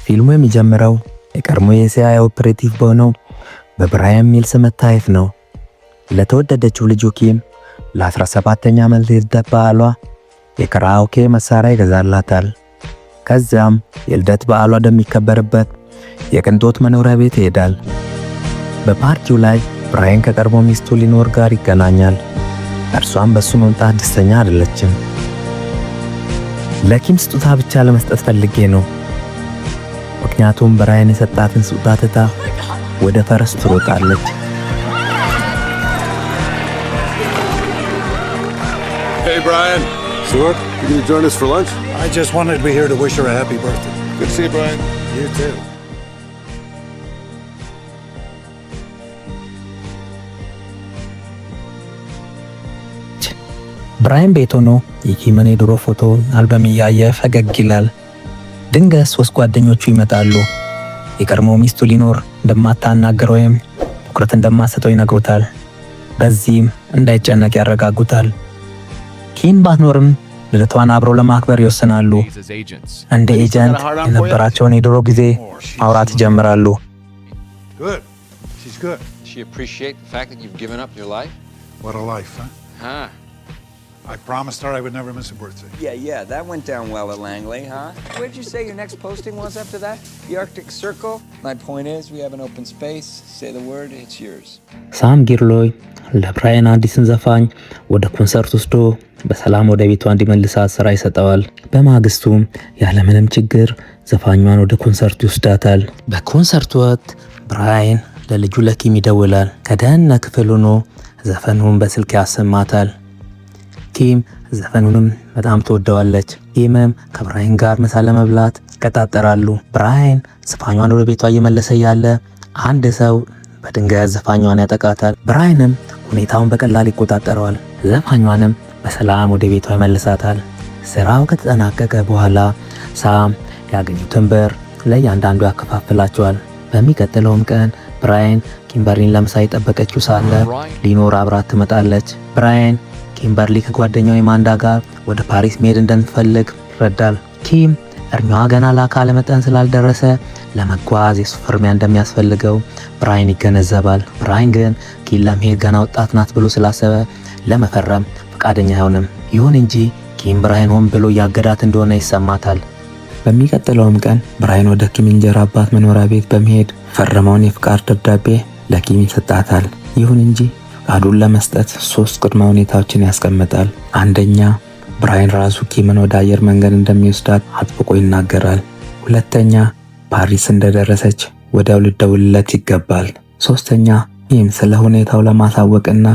ፊልሙ የሚጀምረው የቀድሞ የሲአይኤ ኦፕሬቲቭ በሆነው በብራያን ሚልስ መታየት ነው። ለተወደደችው ልጁ ኪም ለ17ኛ ዓመት የልደት በዓሏ የካራኦኬ መሳሪያ ይገዛላታል። ከዚያም የልደት በዓሏ ወደሚከበርበት የቅንጦት መኖሪያ ቤት ይሄዳል። በፓርቲው ላይ ብራያን ከቀድሞ ሚስቱ ሊኖር ጋር ይገናኛል። እርሷም በሱ መምጣት ደስተኛ አይደለችም። ለኪም ስጦታ ብቻ ለመስጠት ፈልጌ ነው፣ ምክንያቱም ብራያን የሰጣትን ስጦታ ትታ ወደ ፈረስ ትሮጣለች። Hey Brian. Stuart, you gonna join us for lunch? I just wanted to be here to wish her a happy birthday. Good to see you, Brian. You too. ብራያን ቤት ሆኖ የኪምን የድሮ ፎቶ አልበም እያየ ፈገግ ይላል። ድንገት 3 ጓደኞቹ ይመጣሉ። የቀድሞ ሚስቱ ሊኖር እንደማታናገረው ወይም ትኩረት እንደማትሰጠው ይነግሩታል። በዚህም እንዳይጨነቅ ያረጋጉታል። ኪም ባትኖርም ልደቷን አብረው ለማክበር ይወስናሉ። እንደ ኤጀንት የነበራቸውን የድሮ ጊዜ ማውራት ይጀምራሉ። Good. She's good. She appreciate the fact that you've given up your life? What a life, huh? Huh. I promised her I would never miss a birthday. Yeah, that went down well at Langley, huh? Where'd you say your next posting was after that? The Arctic Circle? My point is, we have an open space. Say the word, it's yours. ሳም ጊርሎይ ለብራያን አዲስን ዘፋኝ ወደ ኮንሰርት ወስዶ በሰላም ወደ ቤቷ እንዲመልሳት ስራ ይሰጠዋል። በማግስቱም ያለምንም ችግር ዘፋኟን ወደ ኮንሰርቱ ይወስዳታል። በኮንሰርቱ ወቅት ብራያን ለልጁ ለኪም ይደውላል። ከደህንነት ክፍል ሆኖ ዘፈኑን በስልክ ያሰማታል። ኪም ዘፈኑንም በጣም ትወደዋለች። ኪምም ከብራያን ጋር ምሳ ለመብላት ይቀጣጠራሉ። ብራያን ዘፋኟን ወደ ቤቷ እየመለሰ ያለ አንድ ሰው በድንገት ዘፋኟን ያጠቃታል። ብራያንም ሁኔታውን በቀላል ይቆጣጠረዋል። ዘፋኟንም በሰላም ወደ ቤቷ ይመልሳታል። ስራው ከተጠናቀቀ በኋላ ሳም ያገኙትን ብር ለእያንዳንዱ ያከፋፍላቸዋል። በሚቀጥለውም ቀን ብራያን ኪምበርሊን ለምሳ የጠበቀችው ሳለ ሊኖር አብራት ትመጣለች። ብራያን ኪምበርሊ ከጓደኛው አማንዳ ጋር ወደ ፓሪስ መሄድ እንደምትፈልግ ይረዳል። ኪም እድሜዋ ገና ለአካለ መጠን ስላልደረሰ ለመጓዝ የሱፍ ፍርሚያ እንደሚያስፈልገው ብራያን ይገነዘባል። ብራያን ግን ኪም ለመሄድ ገና ወጣት ናት ብሎ ስላሰበ ለመፈረም ፈቃደኛ አይሆንም። ይሁን እንጂ ኪም ብራያን ሆን ብሎ ያገዳት እንደሆነ ይሰማታል። በሚቀጥለውም ቀን ብራያን ወደ ኪም እንጀራ አባት መኖሪያ ቤት በመሄድ ፈረመውን የፍቃድ ደብዳቤ ለኪም ይሰጣታል። ይሁን እንጂ ፍቃዱን ለመስጠት 3 ቅድመ ሁኔታዎችን ያስቀምጣል። አንደኛ፣ ብራያን ራሱ ኪምን ወደ አየር መንገድ እንደሚወስዳት አጥብቆ ይናገራል። ሁለተኛ፣ ፓሪስ እንደደረሰች ወዲያው ልደውልለት ይገባል። ሶስተኛ፣ ኪም ስለ ሁኔታው ለማሳወቅና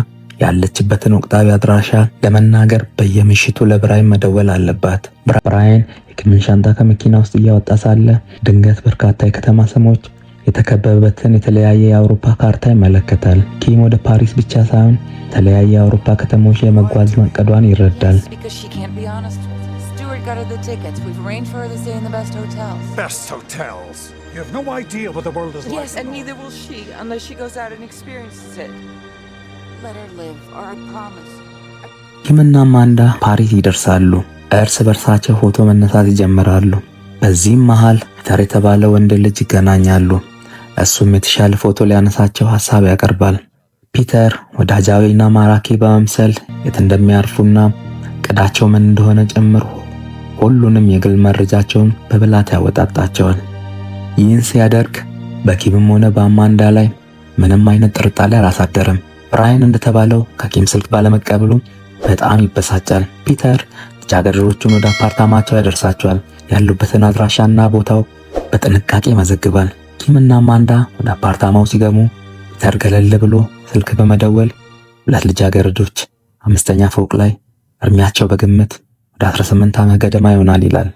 ያለችበትን ወቅታዊ አድራሻ ለመናገር በየምሽቱ ለብራያን መደወል አለባት። ብራያን የኪምን ሻንጣ ከመኪና ውስጥ እያወጣ ሳለ ድንገት በርካታ የከተማ ስሞች የተከበበበትን የተለያየ የአውሮፓ ካርታ ይመለከታል። ኪም ወደ ፓሪስ ብቻ ሳይሆን የተለያየ የአውሮፓ ከተሞች ለመጓዝ ማቀዷን ይረዳል። Best hotels. You have no idea what the world is like. Yes, and neither will she unless she goes out and experiences it. Let her live, or I promise. ኪምና አማንዳ ፓሪስ ይደርሳሉ። እርስ በርሳቸው ፎቶ መነሳት ይጀምራሉ። በዚህም መሃል ፒተር የተባለ ወንድ ልጅ ይገናኛሉ። እሱም የተሻለ ፎቶ ሊያነሳቸው ሐሳብ ያቀርባል። ፒተር ወዳጃዊና ማራኪ በመምሰል የት እንደሚያርፉና ቅዳቸው ምን እንደሆነ ጨምሮ ሁሉንም የግል መረጃቸውን በብላት ያወጣጣቸዋል። ይህን ሲያደርግ በኪምም ሆነ በአማንዳ ላይ ምንም አይነት ጥርጣሬ አላሳደረም። ብራያን እንደተባለው ከኪም ስልክ ባለመቀበሉ በጣም ይበሳጫል። ፒተር ልጃገረዶቹን ወደ አፓርታማቸው ያደርሳቸዋል። ያሉበትን አድራሻና ቦታው በጥንቃቄ መዘግባል። ኪምና አማንዳ ወደ አፓርታማው ሲገቡ ፒተር ገለል ብሎ ስልክ በመደወል 2 ልጃገረዶች 5ኛ ፎቅ ላይ እድሜያቸው በግምት ወደ 18 ዓመት ገደማ ይሆናል ይላል።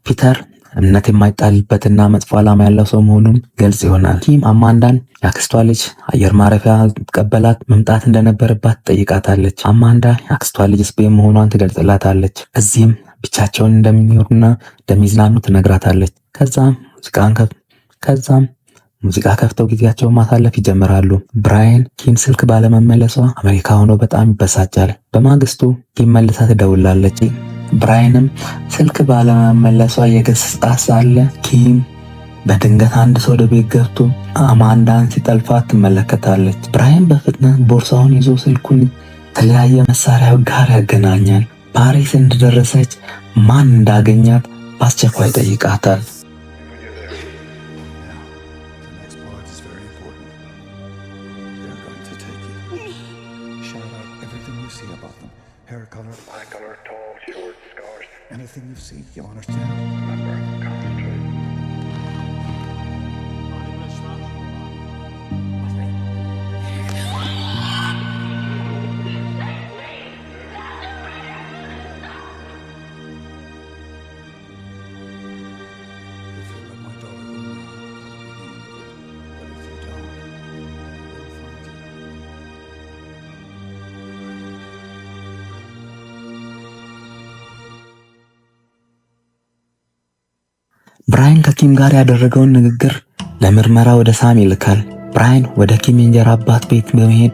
ፒተር እምነት የማይጣልበትና መጥፎ ዓላማ ያለው ሰው መሆኑን ግልጽ ይሆናል። ኪም አማንዳን የአክስቷ ልጅ አየር ማረፊያ ተቀበላት መምጣት እንደነበረባት ጠይቃታለች። አማንዳ የአክስቷ ልጅ ስፔን መሆኗን ትገልጽላታለች። እዚህም ብቻቸውን እንደሚኖሩና እንደሚዝናኑ ትነግራታለች። ከዛም ሙዚቃ ከፍተው ጊዜያቸውን ማሳለፍ ይጀምራሉ። ብራያን ኪም ስልክ ባለመመለሷ አሜሪካ ሆኖ በጣም ይበሳጫል። በማግስቱ ኪም መልሳ ትደውላለች። ብራይንም ስልክ ባለመመለሷ የገሰጻት ሳለ ኪም በድንገት አንድ ሰው ወደ ቤት ገብቶ አማንዳን ሲጠልፋት ትመለከታለች። ብራይን በፍጥነት ቦርሳውን ይዞ ስልኩን የተለያየ መሳሪያው ጋር ያገናኛል። ፓሪስ እንደደረሰች ማን እንዳገኛት በአስቸኳይ ጠይቃታል። Anything you see, you'll understand. ብራይን ከኪም ጋር ያደረገውን ንግግር ለምርመራ ወደ ሳም ይልካል። ብራይን ወደ ኪም የእንጀራ አባት ቤት በመሄድ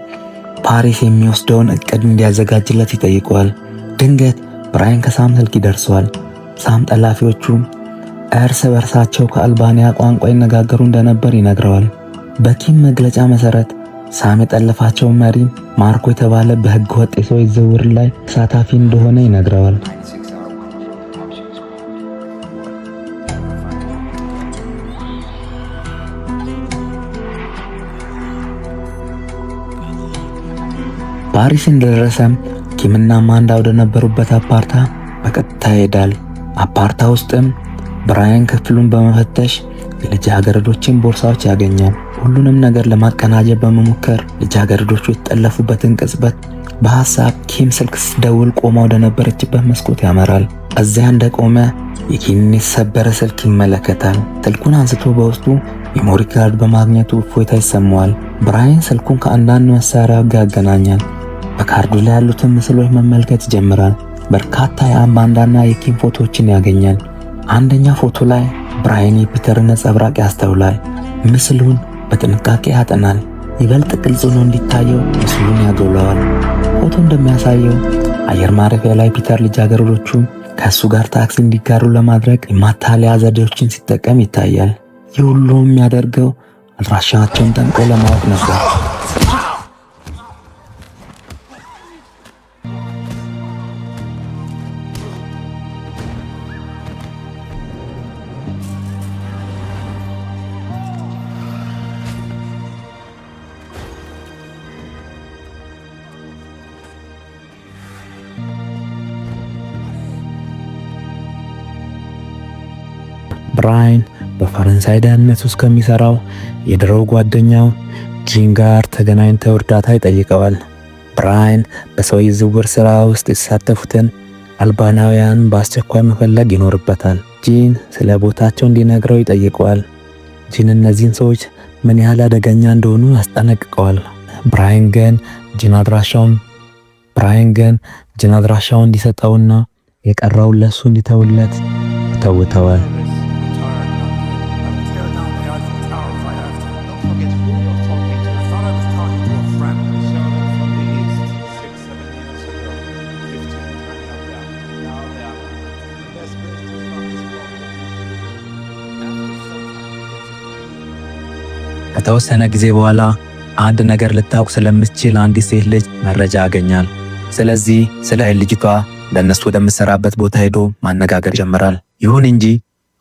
ፓሪስ የሚወስደውን እቅድ እንዲያዘጋጅለት ይጠይቀዋል። ድንገት ብራይን ከሳም ስልክ ይደርሰዋል። ሳም ጠላፊዎቹ እርስ በርሳቸው ከአልባንያ ቋንቋ ይነጋገሩ እንደነበር ይነግረዋል። በኪም መግለጫ መሰረት ሳም የጠለፋቸው መሪ ማርኮ የተባለ በህገ ወጥ የሰዎች ዝውውር ላይ ተሳታፊ እንደሆነ ይነግረዋል። ፓሪስ እንደደረሰም ኪምና አማንዳ ወደ ነበሩበት አፓርታ በቀጥታ ይሄዳል። አፓርታ ውስጥም ብራይን ክፍሉን በመፈተሽ የልጃገረዶችን ቦርሳዎች ያገኛል። ሁሉንም ነገር ለማቀናጀት በመሞከር ልጃገረዶቹ የተጠለፉበትን ቅጽበት በሐሳብ ኪም ስልክ ስትደውል ቆማ ወደ ነበረችበት መስኮት ያመራል። እዚያ እንደቆመ የኪምን የተሰበረ ስልክ ይመለከታል። ስልኩን አንስቶ በውስጡ ሜሞሪ ካርድ በማግኘቱ እፎይታ ይሰማዋል። ብራይን ስልኩን ከአንዳንድ መሳሪያዎች ጋር ያገናኛል። በካርዱ ላይ ያሉትን ምስሎች መመልከት ይጀምራል። በርካታ የአማንዳና የኪም ፎቶዎችን ያገኛል። አንደኛ ፎቶ ላይ ብራይን የፒተርን ነጸብራቅ ያስተውላል። ምስሉን በጥንቃቄ ያጠናል። ይበልጥ ግልጽ ሆኖ እንዲታየው ምስሉን ያጎላዋል። ፎቶ እንደሚያሳየው አየር ማረፊያ ላይ ፒተር ልጃገረዶቹ ከእሱ ጋር ታክሲ እንዲጋሩ ለማድረግ የማታለያ ዘዴዎችን ሲጠቀም ይታያል። ይህ ሁሉ የሚያደርገው አድራሻቸውን ጠንቅቆ ለማወቅ ነበር። ብራይን በፈረንሳይ ደህንነት ውስጥ ከሚሰራው የድሮ ጓደኛው ጂን ጋር ተገናኝተው እርዳታ ይጠይቀዋል። ብራይን በሰው ዝውውር ሥራ ውስጥ የተሳተፉትን አልባናውያን በአስቸኳይ መፈለግ ይኖርበታል። ጂን ስለ ቦታቸው እንዲነግረው ይጠይቀዋል። ጂን እነዚህን ሰዎች ምን ያህል አደገኛ እንደሆኑ ያስጠነቅቀዋል። ብራይን ግን ጂን አድራሻውን እንዲሰጠውና የቀረውን ለሱ እንዲተውለት ይተውተዋል። ከተወሰነ ጊዜ በኋላ አንድ ነገር ልታውቅ ስለምትችል አንዲት ሴት ልጅ መረጃ ያገኛል። ስለዚህ ስለ ልጅቷ ለነሱ ወደምትሰራበት ቦታ ሄዶ ማነጋገር ጀመራል። ይሁን እንጂ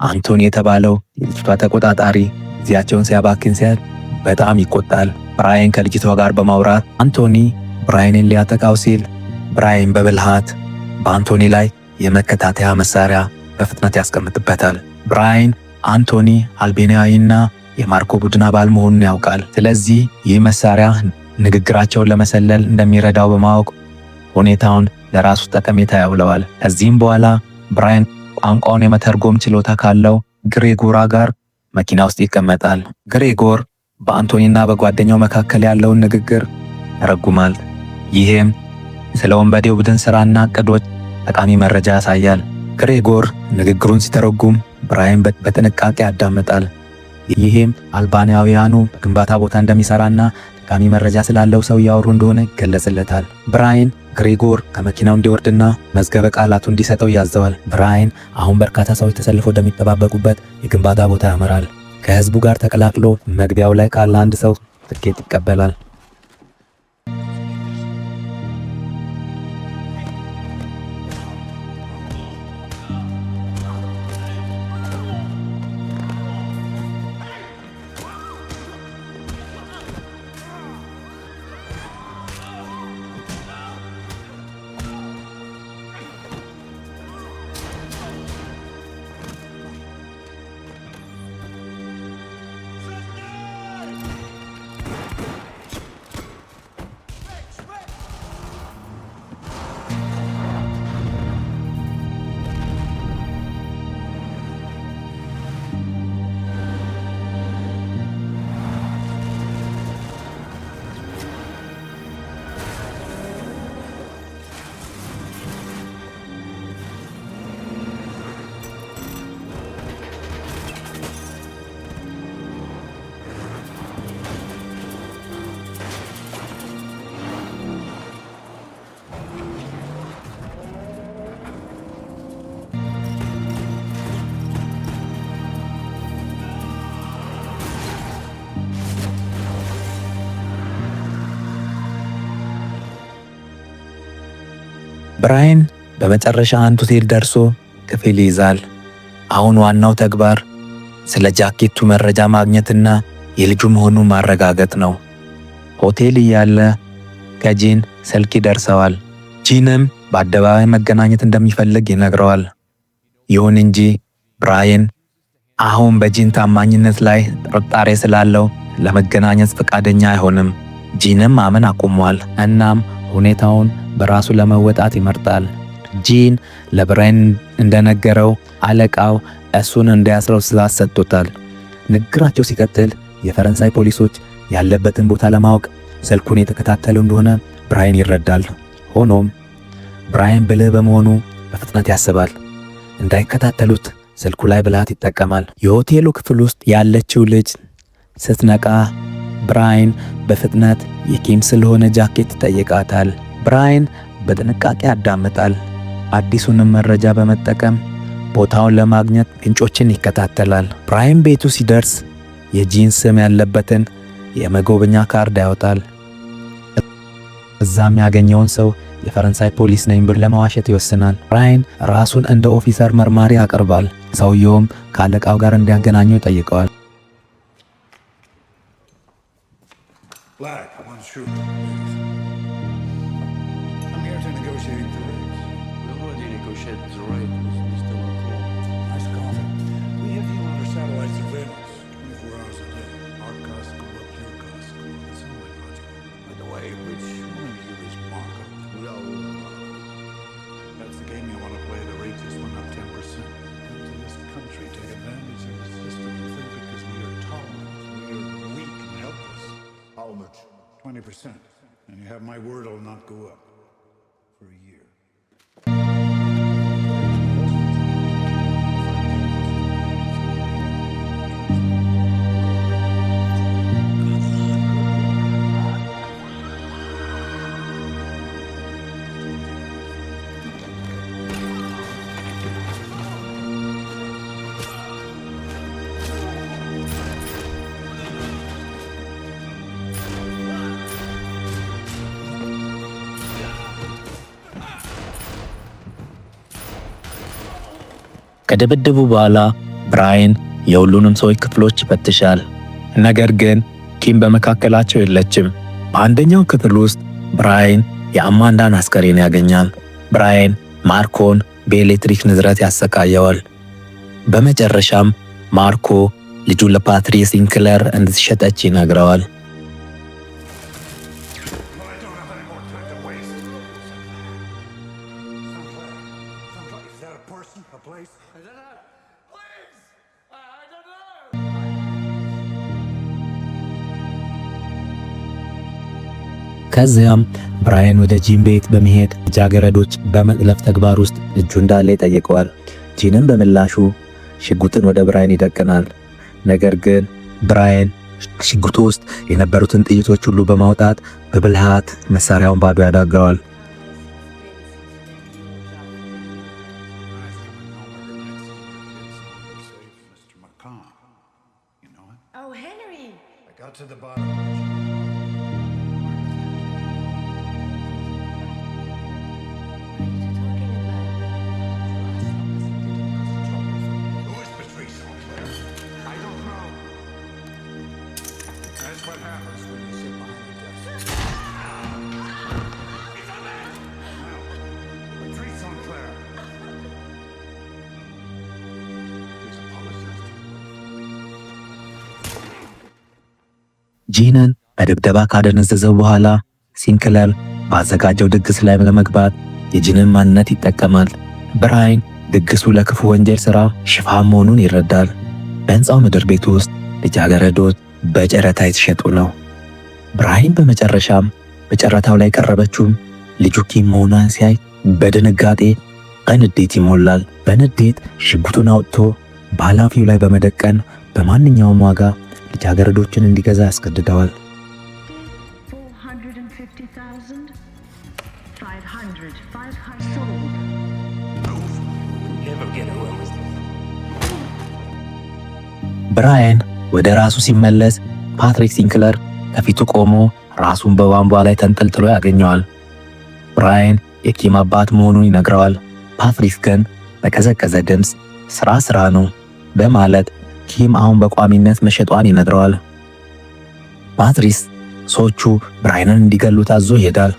አንቶኒ የተባለው የልጅቷ ተቆጣጣሪ ጊዜያቸውን ሲያባክን ሲያል በጣም ይቆጣል። ብራይን ከልጅቷ ጋር በማውራት አንቶኒ ብራይንን ሊያጠቃው ሲል ብራይን በብልሃት በአንቶኒ ላይ የመከታተያ መሳሪያ በፍጥነት ያስቀምጥበታል። ብራይን አንቶኒ አልቤኒያዊና የማርኮ ቡድን አባል መሆኑን ያውቃል። ስለዚህ ይህ መሳሪያ ንግግራቸውን ለመሰለል እንደሚረዳው በማወቅ ሁኔታውን ለራሱ ጠቀሜታ ያውለዋል። ከዚህም በኋላ ብራይን ቋንቋውን የመተርጎም ችሎታ ካለው ግሬጎር ጋር መኪና ውስጥ ይቀመጣል። ግሬጎር በአንቶኒና በጓደኛው መካከል ያለውን ንግግር ያረጉማል። ይህም ስለ ወንበዴው ቡድን ሥራና ዕቅዶች ጠቃሚ መረጃ ያሳያል። ግሬጎር ንግግሩን ሲተረጉም ብራይን በጥንቃቄ ያዳምጣል። ይህም አልባንያውያኑ በግንባታ ቦታ እንደሚሰራና ጠቃሚ መረጃ ስላለው ሰው ያወሩ እንደሆነ ይገለጽለታል። ብራይን ግሬጎር ከመኪናው እንዲወርድና መዝገበ ቃላቱ እንዲሰጠው ያዘዋል። ብራይን አሁን በርካታ ሰዎች ተሰልፈው ወደሚጠባበቁበት የግንባታ ቦታ ያመራል። ከህዝቡ ጋር ተቀላቅሎ መግቢያው ላይ ካለ አንድ ሰው ትኬት ይቀበላል። ብራይን በመጨረሻ አንድ ሆቴል ደርሶ ክፍል ይይዛል። አሁን ዋናው ተግባር ስለ ጃኬቱ መረጃ ማግኘትና የልጁ መሆኑን ማረጋገጥ ነው። ሆቴል እያለ ከጂን ስልክ ይደርሰዋል። ጂንም በአደባባይ መገናኘት እንደሚፈልግ ይነግረዋል። ይሁን እንጂ ብራይን አሁን በጂን ታማኝነት ላይ ጥርጣሬ ስላለው ለመገናኘት ፈቃደኛ አይሆንም። ጂንም ማመን አቁሟል። እናም ሁኔታውን በራሱ ለመወጣት ይመርጣል። ጂን ለብራይን እንደነገረው አለቃው እሱን እንዲያስረው ትዕዛዝ ሰጥቶታል። ንግግራቸው ሲቀጥል የፈረንሳይ ፖሊሶች ያለበትን ቦታ ለማወቅ ስልኩን የተከታተሉ እንደሆነ ብራይን ይረዳል። ሆኖም ብራይን ብልህ በመሆኑ በፍጥነት ያስባል። እንዳይከታተሉት ስልኩ ላይ ብልሃት ይጠቀማል። የሆቴሉ ክፍል ውስጥ ያለችው ልጅ ስትነቃ ብራይን በፍጥነት የኪም ስለሆነ ጃኬት ይጠይቃታል። ብራይን በጥንቃቄ ያዳምጣል። አዲሱንም መረጃ በመጠቀም ቦታውን ለማግኘት ምንጮችን ይከታተላል። ብራይን ቤቱ ሲደርስ የጂን ስም ያለበትን የመጎብኛ ካርድ ያወጣል። እዛም ያገኘውን ሰው የፈረንሳይ ፖሊስ ነኝ ብሎ ለመዋሸት ይወስናል። ብራይን ራሱን እንደ ኦፊሰር መርማሪ ያቀርባል። ሰውየውም ከአለቃው ጋር እንዲያገናኘው ጠይቀዋል። Black, one shooter. I'm here to negotiate the rates. We already negotiated the rate with Mr. Macron. Nice coffee. We have you under satellite surveillance 24 hours a day. Our costs go up, your costs go up. It's only logical. By the way, which one of you is Marco? That's the game you want to play. The rate just went up 10%. Come to this country, take advantage of the system, and think because we are tolerant, we are weak and helpless. How much? 20%. And you have my word it'll not go up for a year. ከድብድቡ በኋላ ብራይን የሁሉንም ሰዎች ክፍሎች ይፈትሻል። ነገር ግን ኪም በመካከላቸው የለችም። በአንደኛው ክፍል ውስጥ ብራይን የአማንዳን አስከሬን ያገኛል። ብራይን ማርኮን በኤሌክትሪክ ንዝረት ያሰቃየዋል። በመጨረሻም ማርኮ ልጁን ለፓትሪ ሲንክለር እንድትሸጠች ይነግረዋል። ከዚያም ብራይን ወደ ጂን ቤት በመሄድ ልጃገረዶች በመጥለፍ ተግባር ውስጥ እጁ እንዳለ ይጠይቀዋል። ጂንም በምላሹ ሽጉጥን ወደ ብራይን ይደቅናል። ነገር ግን ብራይን ሽጉጡ ውስጥ የነበሩትን ጥይቶች ሁሉ በማውጣት በብልሃት መሳሪያውን ባዶ ያደርገዋል። Oh, Henry! I got to the bottom. Who is Patrice Sinclair? I don't know. That's what happens when you sit behind a desk. He's a man! No. Patrice Sinclair. He's apologized. ጂንን በድብደባ ካደነዘዘው በኋላ ሲንክለር ባዘጋጀው ድግስ ላይ ለመግባት የጂንን ማንነት ይጠቀማል። ብራይን ድግሱ ለክፉ ወንጀል ሥራ ሽፋን መሆኑን ይረዳል። በሕንፃው ምድር ቤት ውስጥ ልጃገረዶች በጨረታ የተሸጡ ነው። ብራይን በመጨረሻም በጨረታው ላይ ቀረበችውም ልጁ ኪም መሆኗን ሲያይ በድንጋጤ በንዴት ይሞላል። በንዴት ሽጉጡን አውጥቶ በኃላፊው ላይ በመደቀን በማንኛውም ዋጋ ልጃገረዶችን እንዲገዛ ያስገድደዋል። 450,000 500 sold. ብራየን ወደ ራሱ ሲመለስ ፓትሪክ ሲንክለር ከፊቱ ቆሞ ራሱን በቧንቧ ላይ ተንጠልጥሎ ያገኘዋል። ብራየን የኪም አባት መሆኑን ይነግረዋል። ፓትሪክ ግን በቀዘቀዘ ድምፅ ስራ ነው በማለት ኪም አሁን በቋሚነት መሸጧን ይነግረዋል። ፓትሪስ ሰዎቹ ብራይንን እንዲገሉ ታዞ ይሄዳል።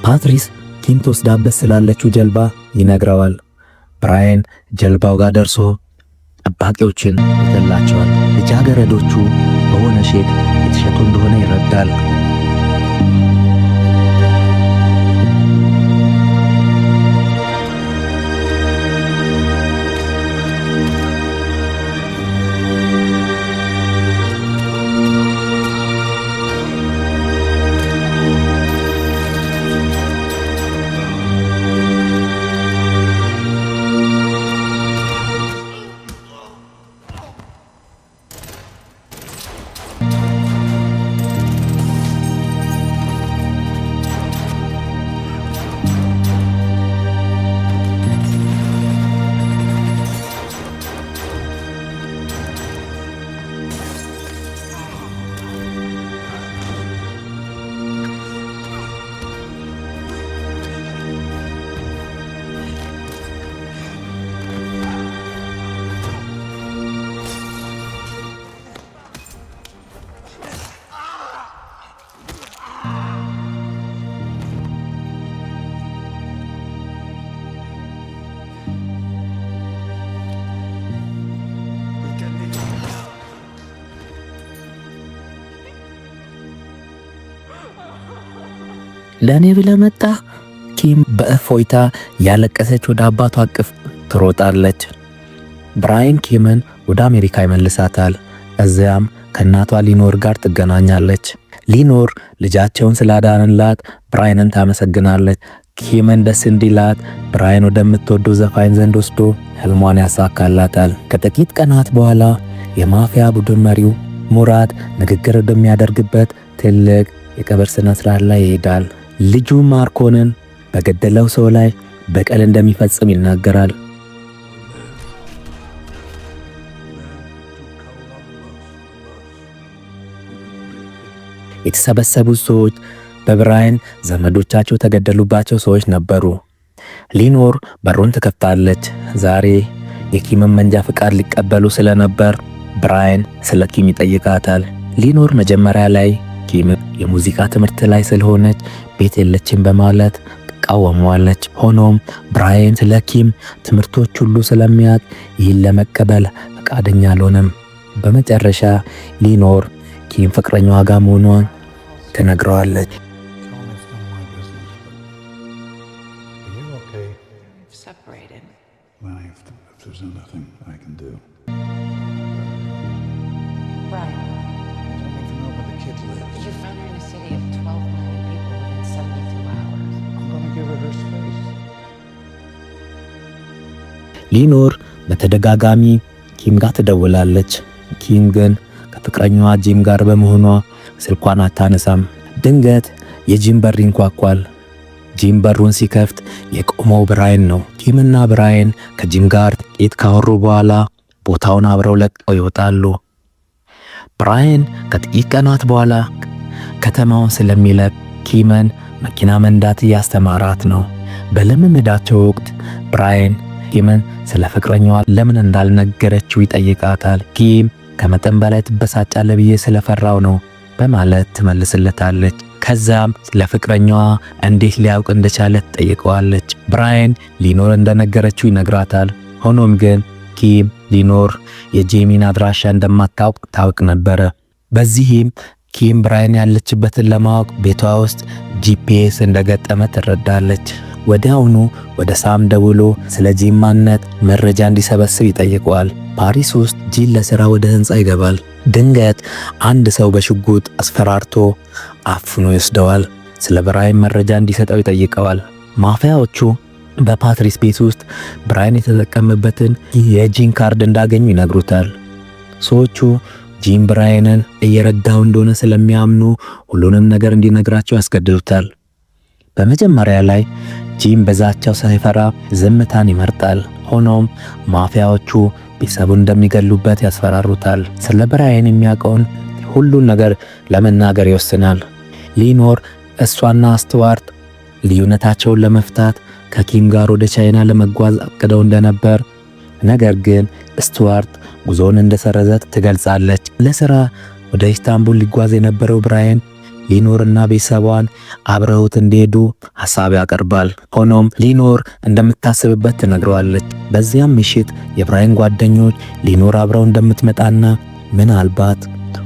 ፓትሪስ ኪም ትወስዳበት ስላለችው ጀልባ ይነግረዋል። ብራየን ጀልባው ጋር ደርሶ ጠባቂዎችን ይተላቸዋል። ልጃገረዶቹ በሆነ ሼክ የተሸጡ እንደሆነ ይረዳል። ለኔ ብለህ መጣህ? ኪም በእፎይታ ያለቀሰች ወደ አባቷ አቅፍ ትሮጣለች። ብራይን ኪምን ወደ አሜሪካ ይመልሳታል። እዚያም ከእናቷ ሊኖር ጋር ትገናኛለች። ሊኖር ልጃቸውን ስላዳንላት ብራይንን ታመሰግናለች። ኪምን ደስ እንዲላት ብራይን ወደምትወደው ዘፋኝ ዘንድ ወስዶ ህልሟን ያሳካላታል። ከጥቂት ቀናት በኋላ የማፊያ ቡድን መሪው ሙራድ ንግግር ወደሚያደርግበት ትልቅ የቀብር ስነ ስርዓት ላይ ይሄዳል። ልጁ ማርኮንን በገደለው ሰው ላይ በቀል እንደሚፈጽም ይናገራል። የተሰበሰቡት ሰዎች በብራይን ዘመዶቻቸው ተገደሉባቸው ሰዎች ነበሩ። ሊኖር በሩን ትከፍታለች። ዛሬ የኪምን መንጃ ፍቃድ ሊቀበሉ ስለነበር ብራይን ስለ ኪም ይጠይቃታል። ሊኖር መጀመሪያ ላይ ኪም የሙዚቃ ትምህርት ላይ ስለሆነች ቤት የለችም በማለት ትቃወመዋለች። ሆኖም ብራይን ስለ ኪም ትምህርቶች ሁሉ ስለሚያውቅ ይህን ለመቀበል ፈቃደኛ አልሆነም። በመጨረሻ ሊኖር ኪም ፍቅረኛዋ ጋር መሆኗን ትነግረዋለች። Separated. If there's nothing I can do. Brian, I don't even know where the kid lives. you found her in a city of 12 million people within 72 hours. I'm gonna give her her space. ሊኖር በተደጋጋሚ ኪም ጋር ትደውላለች። ኪም ግን ከፍቅረኛዋ ጂም ጋር በመሆኗ ስልኳን አታነሳም። ድንገት የጂም በር ይንኳኳል። ጂም በሩን ሲከፍት የቆመው ብራይን ነው። ኪምና ብራይን ከጂም ጋር ጥቂት ካወሩ በኋላ ቦታውን አብረው ለቀው ይወጣሉ። ብራይን ከጥቂት ቀናት በኋላ ከተማውን ስለሚለቅ ኪምን መኪና መንዳት እያስተማራት ነው። በልምምዳቸው ወቅት ብራይን ኪምን ስለ ፍቅረኛዋ ለምን እንዳልነገረችው ይጠይቃታል። ኪም ከመጠን በላይ ትበሳጫለህ ብዬ ስለፈራው ነው በማለት ትመልስለታለች። ከዛም ስለ ፍቅረኛዋ እንዴት ሊያውቅ እንደቻለ ትጠይቀዋለች። ብራይን ሊኖር እንደነገረችው ይነግራታል። ሆኖም ግን ኪም ሊኖር የጄሚን አድራሻ እንደማታውቅ ታውቅ ነበረ። በዚህም ኪም ብራይን ያለችበትን ለማወቅ ቤቷ ውስጥ ጂፒኤስ እንደገጠመ ትረዳለች። ወዲያውኑ ወደ ሳም ደውሎ ስለ ጂም ማንነት መረጃ እንዲሰበስብ ይጠይቀዋል። ፓሪስ ውስጥ ጂን ለሥራ ወደ ሕንፃ ይገባል። ድንገት አንድ ሰው በሽጉጥ አስፈራርቶ አፍኖ ይወስደዋል። ስለ ብራይን መረጃ እንዲሰጠው ይጠይቀዋል። ማፊያዎቹ በፓትሪስ ቤት ውስጥ ብራይን የተጠቀመበትን የጂን ካርድ እንዳገኙ ይነግሩታል። ሰዎቹ ጂም ብራይንን እየረዳው እንደሆነ ስለሚያምኑ ሁሉንም ነገር እንዲነግራቸው ያስገድዱታል። በመጀመሪያ ላይ ጂም በዛቻው ሳይፈራ ዝምታን ይመርጣል። ሆኖም ማፊያዎቹ ቤተሰቡን እንደሚገሉበት ያስፈራሩታል። ስለ ብራይን የሚያውቀውን ሁሉን ነገር ለመናገር ይወስናል። ሊኖር እሷና ስቱዋርት ልዩነታቸውን ለመፍታት ከኪም ጋር ወደ ቻይና ለመጓዝ አቅደው እንደነበር፣ ነገር ግን ስቱዋርት ጉዞውን እንደሰረዘ ትገልጻለች። ለሥራ ወደ ኢስታንቡል ሊጓዝ የነበረው ብራይን ሊኖርና ቤተሰቧን አብረውት እንዲሄዱ ሐሳብ ያቀርባል። ሆኖም ሊኖር እንደምታስብበት ትነግረዋለች። በዚያም ምሽት የብራይን ጓደኞች ሊኖር አብረው እንደምትመጣና ምናልባት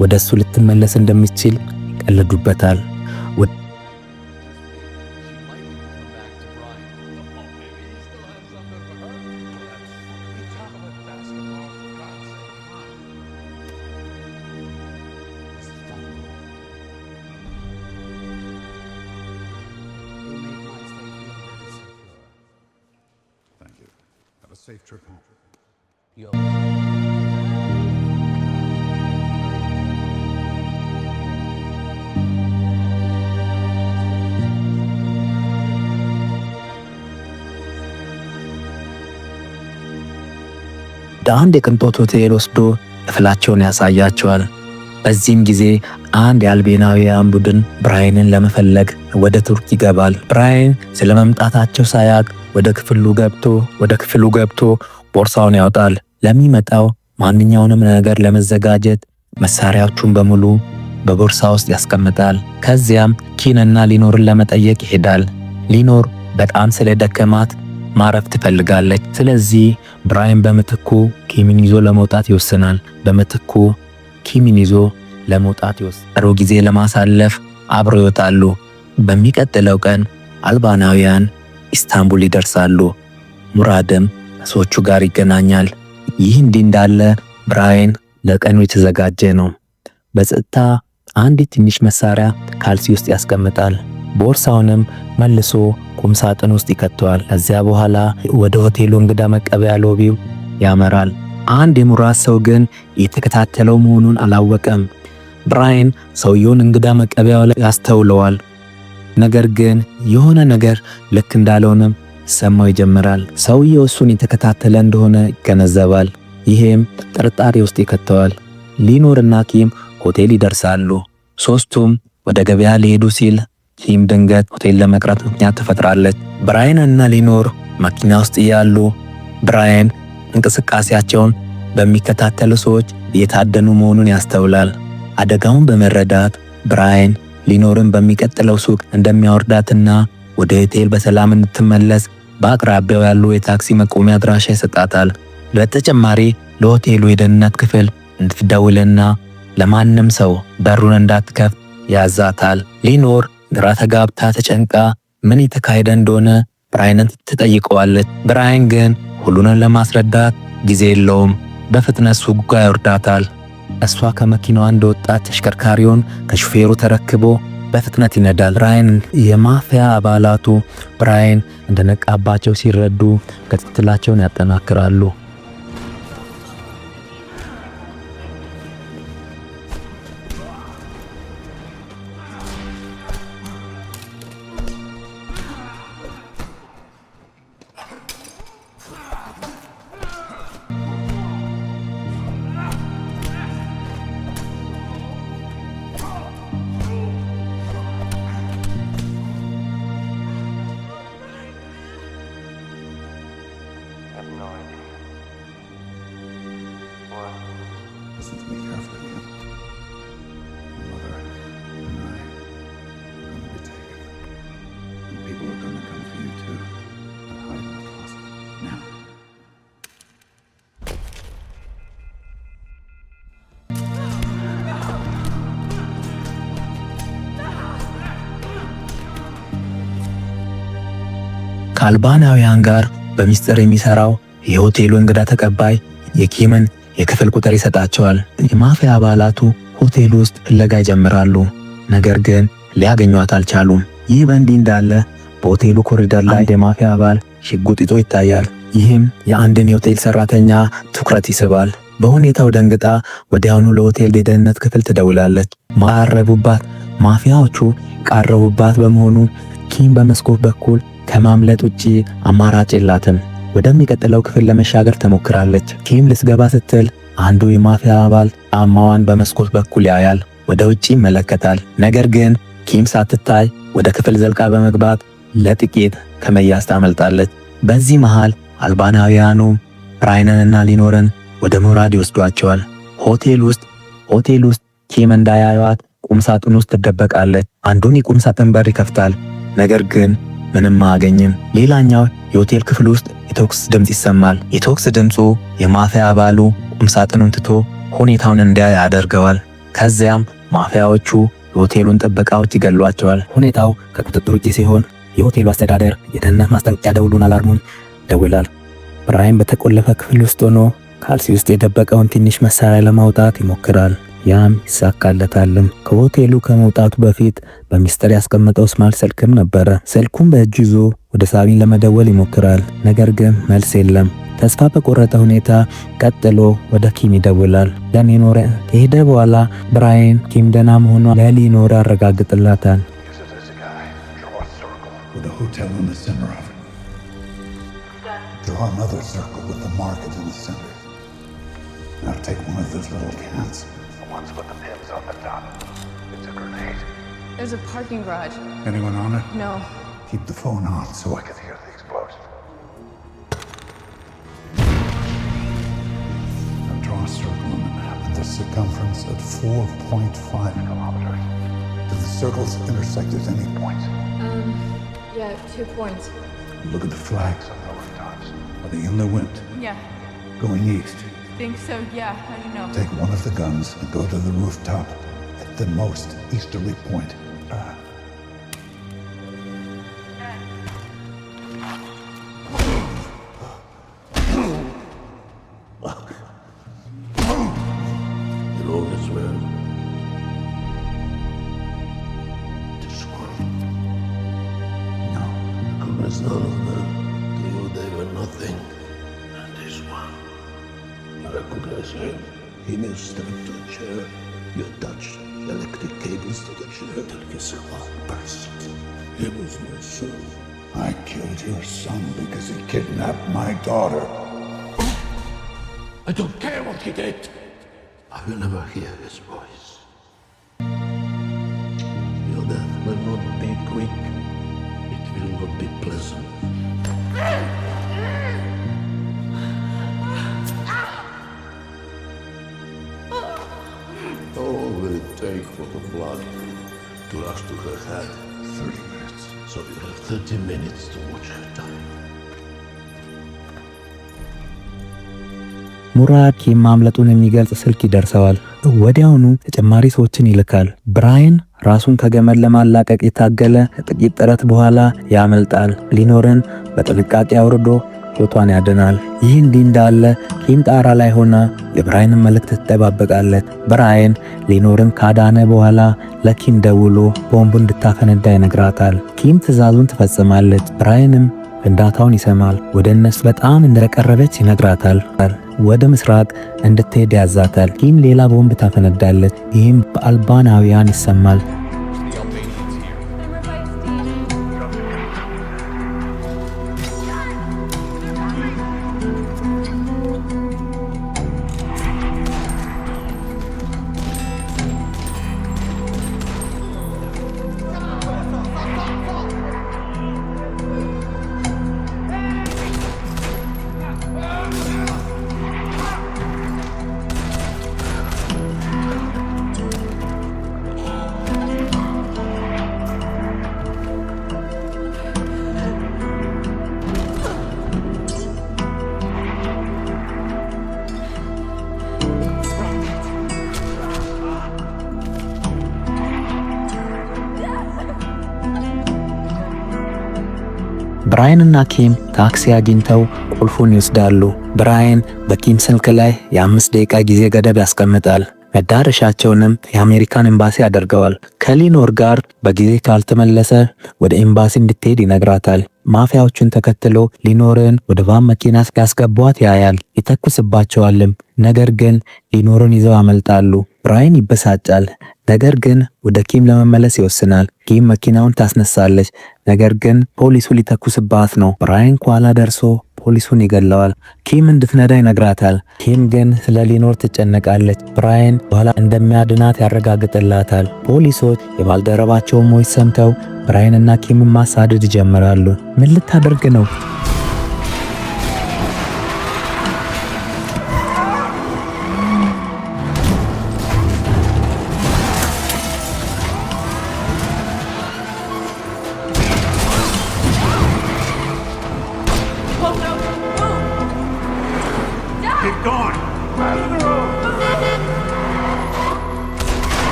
ወደ እሱ ልትመለስ እንደምትችል ይቀልዱበታል። Safe trip home. ወደ አንድ የቅንጦት ሆቴል ወስዶ ክፍላቸውን ያሳያቸዋል። በዚህም ጊዜ አንድ የአልቤናውያን ቡድን ብራይንን ለመፈለግ ወደ ቱርክ ይገባል። ብራይን ስለ መምጣታቸው ሳያቅ ወደ ክፍሉ ገብቶ ቦርሳውን ያወጣል። ለሚመጣው ማንኛውንም ነገር ለመዘጋጀት መሳሪያዎቹን በሙሉ በቦርሳ ውስጥ ያስቀምጣል። ከዚያም ኪንና ሊኖርን ለመጠየቅ ይሄዳል። ሊኖር በጣም ስለደከማት ማረፍ ትፈልጋለች። ስለዚህ ብራይን በምትኩ ኪምን ይዞ ለመውጣት ይወስናል። ጥሩ ጊዜ ለማሳለፍ አብረው ይወጣሉ። በሚቀጥለው ቀን አልባናውያን ኢስታንቡል ይደርሳሉ። ሙራድም ከሰዎቹ ጋር ይገናኛል። ይህ እንዲህ እንዳለ ብራይን ለቀኑ የተዘጋጀ ነው። በጸጥታ አንዲት ትንሽ መሳሪያ ካልሲ ውስጥ ያስቀምጣል። ቦርሳውንም መልሶ ቁም ሳጥን ውስጥ ይከተዋል። ከዚያ በኋላ ወደ ሆቴሉ እንግዳ መቀበያ ሎቢው ያመራል። አንድ የሙራድ ሰው ግን የተከታተለው መሆኑን አላወቀም። ብራይን ሰውየውን እንግዳ መቀበያው ላይ ያስተውለዋል። ነገር ግን የሆነ ነገር ልክ እንዳልሆነም ሰማው ይጀምራል። ሰውየው እሱን የተከታተለ እንደሆነ ይገነዘባል። ይሄም ጥርጣሬ ውስጥ ይከተዋል። ሊኖርና ኪም ሆቴል ይደርሳሉ። ሶስቱም ወደ ገበያ ሊሄዱ ሲል ኪም ድንገት ሆቴል ለመቅረት ምክንያት ትፈጥራለች። ብራይን እና ሊኖር መኪና ውስጥ እያሉ ብራይን እንቅስቃሴያቸውን በሚከታተሉ ሰዎች እየታደኑ መሆኑን ያስተውላል። አደጋውን በመረዳት ብራይን ሊኖርን በሚቀጥለው ሱቅ እንደሚያወርዳትና ወደ ሆቴል በሰላም እንድትመለስ በአቅራቢያው ያሉ የታክሲ መቆሚያ አድራሻ ይሰጣታል። በተጨማሪ ለሆቴሉ የደህንነት ክፍል እንድትደውልና ለማንም ሰው በሩን እንዳትከፍት ያዛታል። ሊኖር ግራ ተጋብታ ተጨንቃ ምን የተካሄደ እንደሆነ ብራያንን ትጠይቀዋለች። ብራያን ግን ሁሉንም ለማስረዳት ጊዜ የለውም። በፍጥነት ሱቅ ጋር ያወርዳታል። እሷ ከመኪናዋ እንደወጣች ተሽከርካሪውን ከሹፌሩ ተረክቦ በፍጥነት ይነዳል። ብራያን የማፊያ አባላቱ ብራያን እንደነቃባቸው ሲረዱ ክትትላቸውን ያጠናክራሉ። Listen to me carefully, Kim. Your mother and I are going to be taken. And people are going to come for you too. And hide in the closet. Now. ከአልባናውያን ጋር በሚስጥር የሚሰራው የሆቴሉ እንግዳ ተቀባይ የኪምን የክፍል ቁጥር ይሰጣቸዋል። የማፊያ አባላቱ ሆቴል ውስጥ ፍለጋ ይጀምራሉ፣ ነገር ግን ሊያገኟት አልቻሉም። ይህ በእንዲህ እንዳለ በሆቴሉ ኮሪደር ላይ አንድ የማፊያ አባል ሽጉጥ ይዞ ይታያል። ይህም የአንድን የሆቴል ሰራተኛ ትኩረት ይስባል። በሁኔታው ደንግጣ ወዲያውኑ ለሆቴል የደህንነት ክፍል ትደውላለች። ማፊያዎቹ ቃረቡባት በመሆኑ ኪም በመስኮት በኩል ከማምለጥ ውጪ አማራጭ የላትም። ወደሚቀጥለው ክፍል ለመሻገር ተሞክራለች። ኪም ልትገባ ስትል አንዱ የማፊያ አባል ጫማዋን በመስኮት በኩል ያያል፣ ወደ ውጪ ይመለከታል። ነገር ግን ኪም ሳትታይ ወደ ክፍል ዘልቃ በመግባት ለጥቂት ከመያዝ ታመልጣለች። በዚህ መሃል አልባናውያኑ ብራያንንና ሊኖርን ወደ ሞራድ ይወስዷቸዋል። ሆቴል ውስጥ ኪም እንዳያዩት ቁምሳጥን ውስጥ ትደበቃለች። አንዱን የቁምሳጥን በር ይከፍታል፣ ነገር ግን ምንም አያገኝም። ሌላኛው የሆቴል ክፍል ውስጥ የተኩስ ድምፅ ይሰማል። የተኩስ ድምፁ የማፊያ አባሉ ቁምሳጥኑን ትቶ ሁኔታውን እንዲያይ ያደርገዋል። ከዚያም ማፊያዎቹ የሆቴሉን ጥበቃዎች ይገሏቸዋል። ሁኔታው ከቁጥጥር ውጪ ሲሆን የሆቴሉ አስተዳደር የደህንነት ማስጠንቀቂያ ደውሉን አላርሙን ይደውላል። ብራያን በተቆለፈ ክፍል ውስጥ ሆኖ ካልሲ ውስጥ የደበቀውን ትንሽ መሳሪያ ለማውጣት ይሞክራል። ያም ይሳካለታልም። ከሆቴሉ ከመውጣቱ በፊት በሚስጥር ያስቀመጠው ስማርት ስልክም ነበረ። ስልኩን በእጁ ይዞ ወደ ሳቢን ለመደወል ይሞክራል፣ ነገር ግን መልስ የለም። ተስፋ በቆረጠ ሁኔታ ቀጥሎ ወደ ኪም ይደውላል። ለሊኖር ከሄደ በኋላ ብራያን ኪም ደህና መሆኗን ለሊኖር ያረጋግጥላታል። With a hotel in the center of it. Draw another circle with the market in the center. Now take one of those little cans. The ones with the pins on the top. It's a grenade. There's a parking garage. Anyone on it? No. Keep the phone on so I can hear the explosion. Now draw a circle on the map and the circumference at 4.5 kilometers. Do the circles intersect at any point? Yeah, 2 points. Look at the flags on the rooftops. Are they in the wind? Yeah, Going east. think so. Yeah, how do you know? Take one of the guns and go to the rooftop at the most easterly point. You know this man. This one. No. There's none of them. To you they were nothing. And this one. You recognize him? He may step to a chair. You touch electric cables to the chair. That is a one person. He was my son. I killed your son because he kidnapped my daughter. I don't care what he did. I will never hear his voice. Your death will not be quick. It will not be pleasant. How long will it take for the blood to rush to her head? 30 minutes. So you have 30 minutes to watch her die. ሙራድ ኪም ማምለጡን የሚገልጽ ስልክ ይደርሰዋል። ወዲያውኑ ተጨማሪ ሰዎችን ይልካል። ብራያን ራሱን ከገመድ ለማላቀቅ የታገለ ከጥቂት ጥረት በኋላ ያመልጣል። ሊኖርን በጥንቃቄ አውርዶ ሕይወቷን ያድናል። ይህ እንዲህ እንዳለ ኪም ጣራ ላይ ሆና የብራያንን መልእክት ትጠባበቃለች። ብራያን ሊኖርን ካዳነ በኋላ ለኪም ደውሎ ቦምቡ እንድታፈነዳ ይነግራታል። ኪም ትዕዛዙን ትፈጽማለች። ብራያንም ፍንዳታውን ይሰማል። ወደ እነሱ በጣም እንደቀረበች ይነግራታል። ወደ ምስራቅ እንድትሄድ ያዛታል። ኪም ሌላ ቦምብ ታፈነዳለች። ይህም በአልባናውያን ይሰማል። ብራያን እና ኪም ታክሲ አግኝተው ቁልፉን ይወስዳሉ። ብራያን በኪም ስልክ ላይ የ5 ደቂቃ ጊዜ ገደብ ያስቀምጣል። መዳረሻቸውንም የአሜሪካን ኤምባሲ ያደርገዋል። ከሊኖር ጋር በጊዜ ካልተመለሰ ወደ ኤምባሲ እንድትሄድ ይነግራታል። ማፊያዎቹን ተከትሎ ሊኖርን ወደ ቫን መኪና ያስገቧት ያያል። ይተኩስባቸዋልም። ነገር ግን ሊኖርን ይዘው ያመልጣሉ። ብራያን ይበሳጫል። ነገር ግን ወደ ኪም ለመመለስ ይወስናል። ኪም መኪናውን ታስነሳለች። ነገር ግን ፖሊሱ ሊተኩስባት ነው። ብራያን ኋላ ደርሶ ፖሊሱን ይገለዋል። ኪም እንድትነዳ ይነግራታል። ኪም ግን ስለ ሊኖር ትጨነቃለች። ብራያን በኋላ እንደሚያድናት ያረጋግጥላታል። ፖሊሶች የባልደረባቸውን ሞት ሰምተው ብራያንና ኪምን ማሳደድ ይጀምራሉ። ምን ልታደርግ ነው?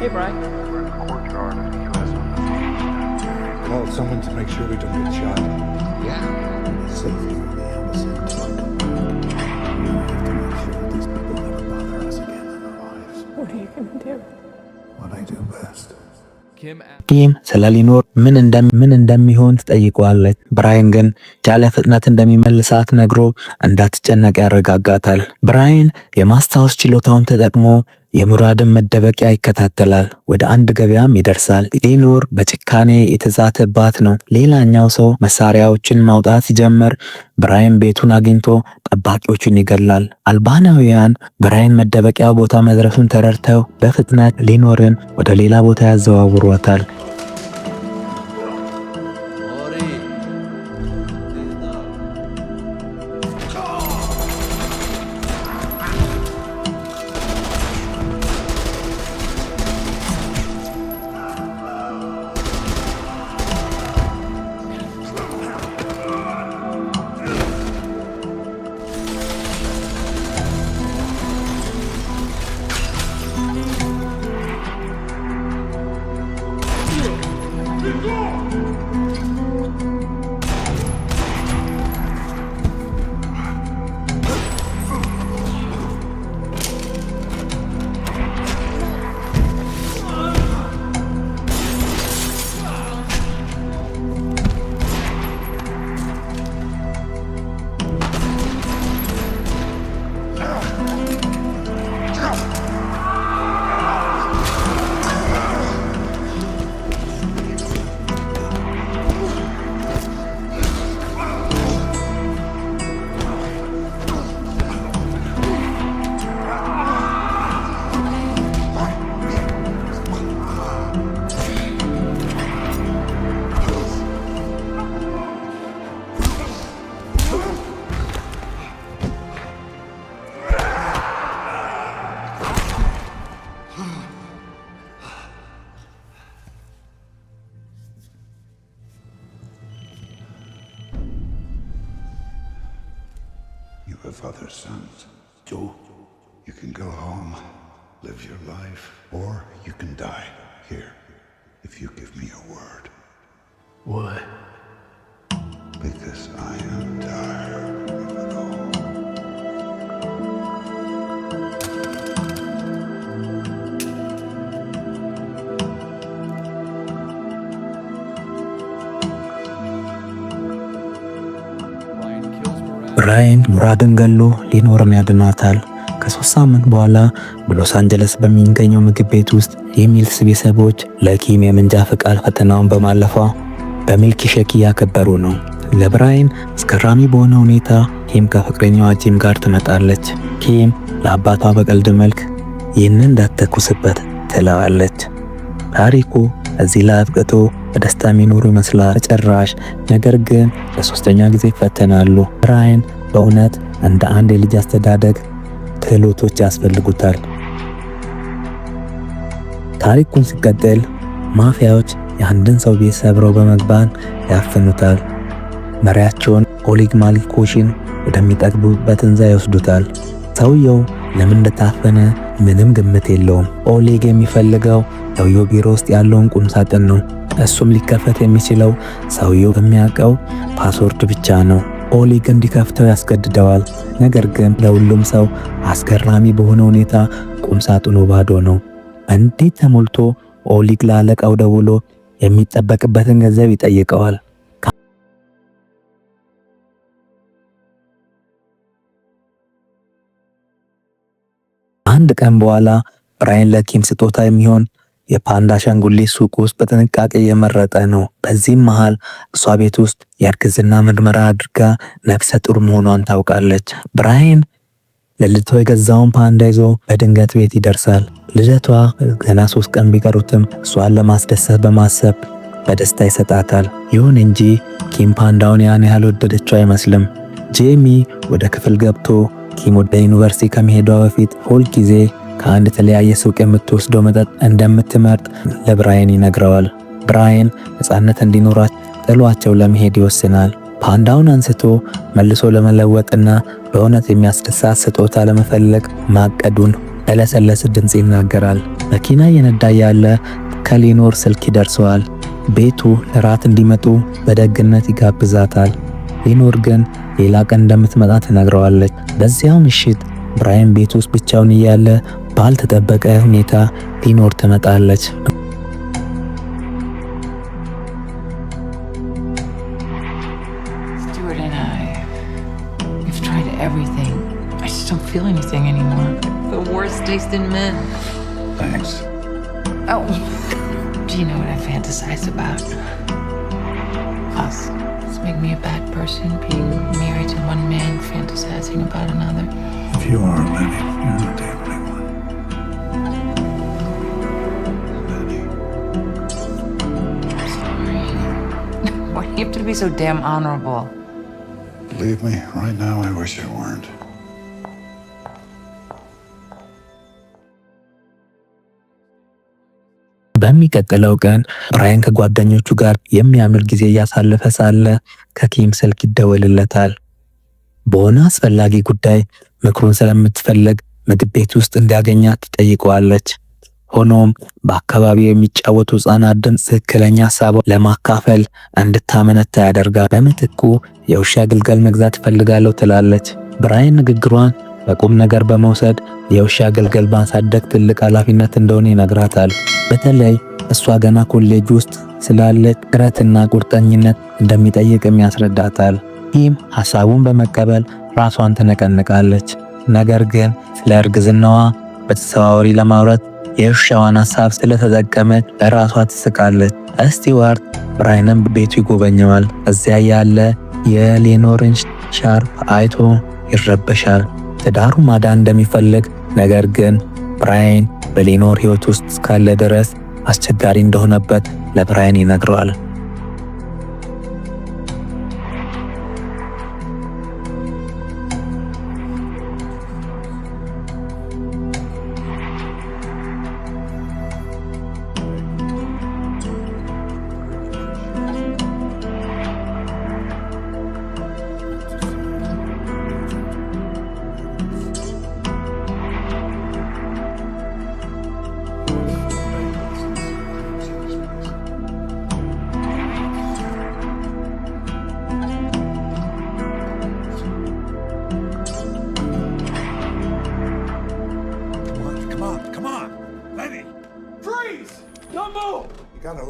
Hey, Brian. We're in the courtyard of the U.S. Embassy. Called someone to make sure we don't get shot. Yeah. Safety of the embassy. We have to make sure that these people never bother us again in our lives. What are you gonna do? What I do best. ኪም ስለ ሊኖር ምን እንደሚሆን ትጠይቀዋለች። ብራያን ግን ያለ ፍጥነት እንደሚመልሳት ነግሮ እንዳትጨነቅ ያረጋጋታል። ብራያን የማስታወስ ችሎታውን ተጠቅሞ የሙራድን መደበቂያ ይከታተላል። ወደ አንድ ገበያም ይደርሳል። ሊኖር በጭካኔ የተዛተባት ነው። ሌላኛው ሰው መሳሪያዎችን ማውጣት ሲጀምር ብራያን ቤቱን አግኝቶ ጠባቂዎቹን ይገላል። አልባናውያን ብራያን መደበቂያ ቦታ መድረሱን ተረድተው በፍጥነት ሊኖርን ወደ ሌላ ቦታ ያዘዋውሯታል። the father's sons. Joe, you can go home, live your life, or you can die here if you give me a word. Why? Because I am tired of it all. ብራያን ሙራድን ገሎ ሊኖርን ያድናታል። ከ3 ሳምንት በኋላ በሎስ አንጀለስ በሚገኘው ምግብ ቤት ውስጥ የሚልስ ቤተሰቦች ለኪም የመንጃ ፈቃድ ፈተናውን በማለፏ በሚልክ ሼክ እያከበሩ ነው። ለብራያን አስገራሚ በሆነ ሁኔታ ኪም ከፍቅረኛዋ ጂም ጋር ትመጣለች። ኪም ለአባቷ በቀልድ መልክ ይህንን እንዳትተኩስበት ትለዋለች። ታሪኩ እዚህ ላይ አብቅቶ በደስታ የሚኖሩ ይመስላል። በጭራሽ። ነገር ግን ለሶስተኛ ጊዜ ይፈተናሉ። ብራያን በእውነት እንደ አንድ የልጅ አስተዳደግ ክህሎቶች ያስፈልጉታል። ታሪኩን ሲቀጥል ማፊያዎች የአንድን ሰው ቤት ሰብረው በመግባት ያፍኑታል። መሪያቸውን ኦሌግ ማሊኮሽን ወደሚጠግቡበት ህንፃ ይወስዱታል። ሰውየው ለምን እንደታፈነ ምንም ግምት የለውም። ኦሌግ የሚፈልገው ሰውየው ቢሮ ውስጥ ያለውን ቁም ሳጥን ነው። እሱም ሊከፈት የሚችለው ሰውየው በሚያውቀው ፓስወርድ ብቻ ነው። ኦሌግ እንዲከፍተው ያስገድደዋል። ነገር ግን ለሁሉም ሰው አስገራሚ በሆነ ሁኔታ ቁም ሳጥኑ ባዶ ነው። እንዴት ተሞልቶ? ኦሌግ ለአለቃው ደውሎ የሚጠበቅበትን ገንዘብ ይጠይቀዋል። አንድ ቀን በኋላ ብራያን ለኪም ስጦታ የሚሆን የፓንዳ አሻንጉሊት ሱቅ ውስጥ በጥንቃቄ እየመረጠ ነው። በዚህም መሃል እሷ ቤት ውስጥ የእርግዝና ምርመራ አድርጋ ነፍሰ ጡር መሆኗን ታውቃለች። ብራያን ለልደቷ የገዛውን ፓንዳ ይዞ በድንገት ቤት ይደርሳል። ልደቷ ገና 3 ቀን ቢቀሩትም እሷን ለማስደሰት በማሰብ በደስታ ይሰጣታል። ይሁን እንጂ ኪም ፓንዳውን ያን ያህል ወደደችው አይመስልም። ጄሚ ወደ ክፍል ገብቶ ኪም ወደ ዩኒቨርሲቲ ከመሄዷ በፊት ሁል ጊዜ ከአንድ የተለያየ ሱቅ የምትወስደው መጠጥ እንደምትመርጥ ለብራያን ይነግረዋል። ብራያን ነፃነት እንዲኖራት ጥሏቸው ለመሄድ ይወስናል። ፓንዳውን አንስቶ መልሶ ለመለወጥና በእውነት የሚያስደሳት ስጦታ ለመፈለግ ማቀዱን በለሰለስ ድምፅ ይናገራል። መኪና እየነዳ ያለ ከሊኖር ስልክ ይደርሰዋል። ቤቱ ለራት እንዲመጡ በደግነት ይጋብዛታል። ሊኖር ግን ሌላ ቀን እንደምትመጣ ትነግረዋለች። በዚያው ምሽት ብራያን ቤት ውስጥ ብቻውን እያለ ባልተጠበቀ ሁኔታ ሊኖር ትመጣለች። Stuart and we've tried everything. I just don't feel anything anymore. The worst tasting men. Thanks. Oh, do you know what I fantasize about? Us. Does it make me a bad person, being married to one man, fantasizing about another? If you are, Lenny, you're not the only one. Lenny. I'm sorry. Why do you have to be so damn honorable? Believe me, right now I wish I weren't. በሚቀጥለው ቀን ብራያን ከጓደኞቹ ጋር የሚያምር ጊዜ እያሳለፈ ሳለ ከኪም ስልክ ይደወልለታል። በሆነ አስፈላጊ ጉዳይ ምክሩን ስለምትፈልግ ምግብ ቤት ውስጥ እንዲያገኛት ትጠይቀዋለች። ሆኖም በአካባቢው የሚጫወቱ ሕፃናት ድምፅ ትክክለኛ ሀሳቧን ለማካፈል እንድታመነታ ያደርጋል። በምትኩ የውሻ ግልገል መግዛት እፈልጋለሁ ትላለች። ብራያን ንግግሯን በቁም ነገር በመውሰድ የውሻ ግልገል ማሳደግ ትልቅ ኃላፊነት እንደሆነ ይነግራታል። በተለይ እሷ ገና ኮሌጅ ውስጥ ስላለ ጥረትና ቁርጠኝነት እንደሚጠይቅም ያስረዳታል። ኪም ሐሳቡን በመቀበል ራሷን ትነቀንቃለች። ነገር ግን ስለ እርግዝናዋ በተዘዋዋሪ ለማውራት የውሻዋን ሐሳብ ስለተጠቀመች በራሷ ትስቃለች። ስቲዋርት ብራያንን ቤቱ ይጎበኘዋል። እዚያ ያለ የሌኖርን ሻርፕ አይቶ ይረበሻል። ትዳሩ ማዳን እንደሚፈልግ ነገር ግን ብራያን በሌኖር ሕይወት ውስጥ እስካለ ድረስ አስቸጋሪ እንደሆነበት ለብራያን ይነግረዋል።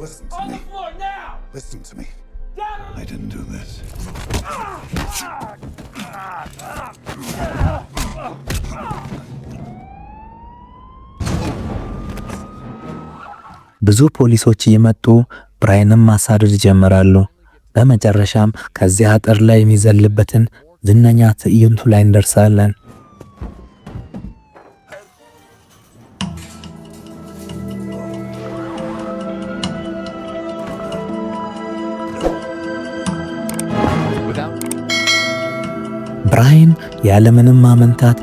listen to me. Listen to me. I didn't do this. ብዙ ፖሊሶች እየመጡ ብራይንን ማሳደድ ይጀምራሉ። በመጨረሻም ከዚያ አጥር ላይ የሚዘልበትን ዝነኛ ትዕይንቱ ላይ እንደርሳለን። ብራይን ያለምንም ማመንታት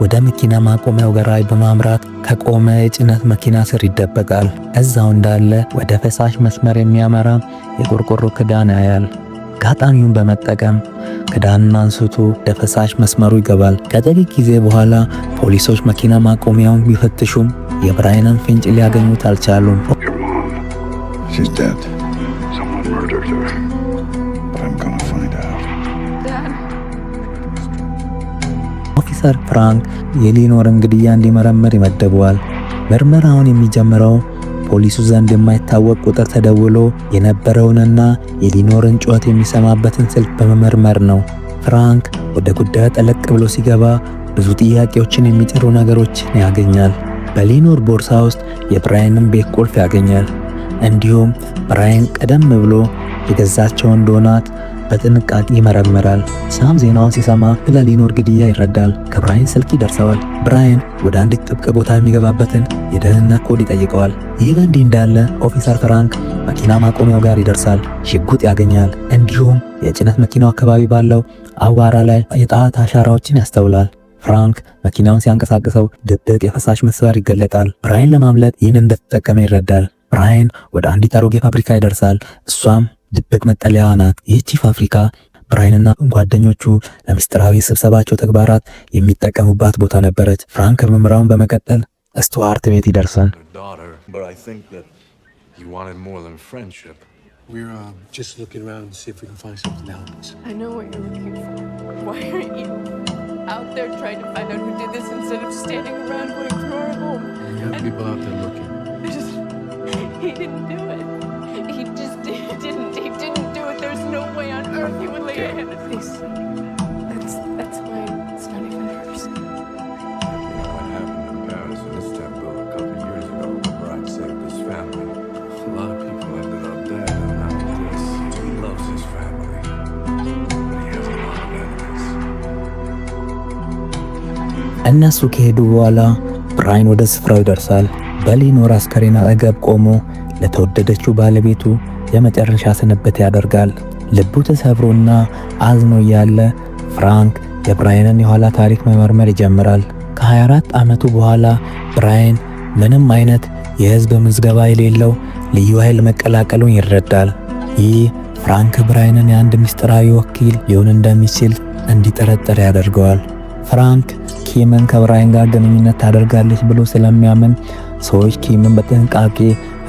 ወደ መኪና ማቆሚያው ጋር በማምራት ከቆመ የጭነት መኪና ስር ይደበቃል። እዛው እንዳለ ወደ ፈሳሽ መስመር የሚያመራ የቆርቆሮ ክዳን ያያል። አጋጣሚውን በመጠቀም ክዳኑን አንስቶ ወደ ፈሳሽ መስመሩ ይገባል። ከጥቂት ጊዜ በኋላ ፖሊሶች መኪና ማቆሚያውን ቢፈትሹም የብራይንን ፍንጭ ሊያገኙት አልቻሉም። She's dead. Someone murdered her. But I'm gonna find out. ኦፊሰር ፍራንክ የሊኖርን ግድያ እንዲመረምር ይመደበዋል። ምርመራውን የሚጀምረው ፖሊሱ ዘንድ የማይታወቅ ቁጥር ተደውሎ የነበረውንና የሊኖርን ጩኸት የሚሰማበትን ስልክ በመመርመር ነው። ፍራንክ ወደ ጉዳዩ ጠለቅ ብሎ ሲገባ ብዙ ጥያቄዎችን የሚጭሩ ነገሮችን ያገኛል። በሊኖር ቦርሳ ውስጥ የብራይንን ቤት ቁልፍ ያገኛል። እንዲሁም ብራይን ቀደም ብሎ የገዛቸውን ዶናት በጥንቃቄ ይመረምራል። ሳም ዜናውን ሲሰማ ስለ ሊኖር ግድያ ይረዳል። ከብራይን ስልክ ይደርሰዋል። ብራይን ወደ አንድ ጥብቅ ቦታ የሚገባበትን የደህንነት ኮድ ይጠይቀዋል። ይህ በእንዲህ እንዳለ ኦፊሰር ፍራንክ መኪና ማቆሚያው ጋር ይደርሳል። ሽጉጥ ያገኛል። እንዲሁም የጭነት መኪናው አካባቢ ባለው አዋራ ላይ የጣት አሻራዎችን ያስተውላል። ፍራንክ መኪናውን ሲያንቀሳቅሰው ድብቅ የፈሳሽ መስመር ይገለጣል። ብራይን ለማምለጥ ይህን እንደተጠቀመ ይረዳል። ብራይን ወደ አንዲት አሮጌ ፋብሪካ ይደርሳል። እሷም ድብቅ መጠለያዋ ናት። ይህቺ ፋብሪካ ብራይንና ጓደኞቹ ለምስጢራዊ ስብሰባቸው ተግባራት የሚጠቀሙባት ቦታ ነበረች። ፍራንክ ምርመራውን በመቀጠል ስቱዋርት ቤት ይደርሳል። But I think that you wanted more than friendship. We're just looking around to see if we can find something to help us. I know what you're looking for. Why aren't you out there trying to find out who did this instead of standing around going through our home? We have people out there looking. He didn't do it. He just didn't. He didn't do it. There's no way on earth he would lay a hand. Please. That's why it's not even hers. You know what happened in Paris and Istanbul a couple of years ago when Brian saved his family? A lot of people ended up dead, and now this. He loves his family, but he has a lot of enemies. እነሱ ከሄዱ በኋላ ብራይን ወደ ስፍራው ይደርሳል። በሊኖር አስከሬን አጠገብ ቆሞ ለተወደደችው ባለቤቱ የመጨረሻ ስንብት ያደርጋል። ልቡ ተሰብሮና አዝኖ ያለ ፍራንክ የብራይንን የኋላ ታሪክ መመርመር ይጀምራል። ከ24 ዓመቱ በኋላ ብራይን ምንም አይነት የህዝብ ምዝገባ የሌለው ልዩ ኃይል መቀላቀሉን ይረዳል። ይህ ፍራንክ ብራይንን የአንድ ምስጢራዊ ወኪል ሊሆን እንደሚችል እንዲጠረጠር ያደርገዋል። ፍራንክ ኪምን ከብራይን ጋር ግንኙነት ታደርጋለች ብሎ ስለሚያምን ሰዎች ኪምን በጥንቃቄ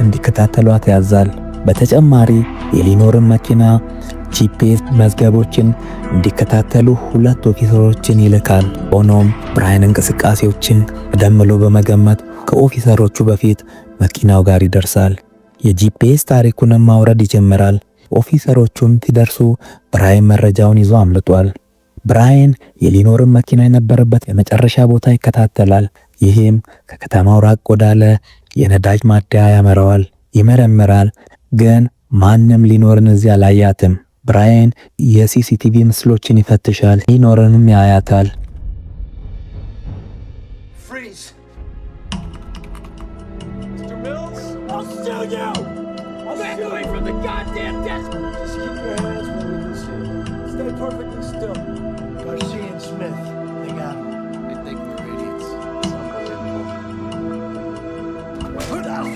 እንዲከታተሏት ያዛል። በተጨማሪ የሊኖርን መኪና ጂፒኤስ መዝገቦችን እንዲከታተሉ 2 ኦፊሰሮችን ይልካል። ሆኖም ብራይን እንቅስቃሴዎችን ቀደም ብሎ በመገመት ከኦፊሰሮቹ በፊት መኪናው ጋር ይደርሳል። የጂፒኤስ ታሪኩንም ማውረድ ይጀምራል። ኦፊሰሮቹም ሲደርሱ ብራይን መረጃውን ይዞ አምልጧል። ብራይን የሊኖርን መኪና የነበረበት የመጨረሻ ቦታ ይከታተላል። ይህም ከከተማው ራቅ ወዳለ የነዳጅ ማደያ ያመራዋል። ይመረምራል፣ ግን ማንም ሊኖርን እዚያ አላያትም። ብራይን የሲሲቲቪ ምስሎችን ይፈትሻል። ሊኖርንም ያያታል። Freeze! Mr. Mills? I'll sue you! Back away from the goddamn desk! Just keep your hands where we can see. Stay perfectly still. Garcia and Smith, they got him. They think we're idiots. It's unbelievable. Put out!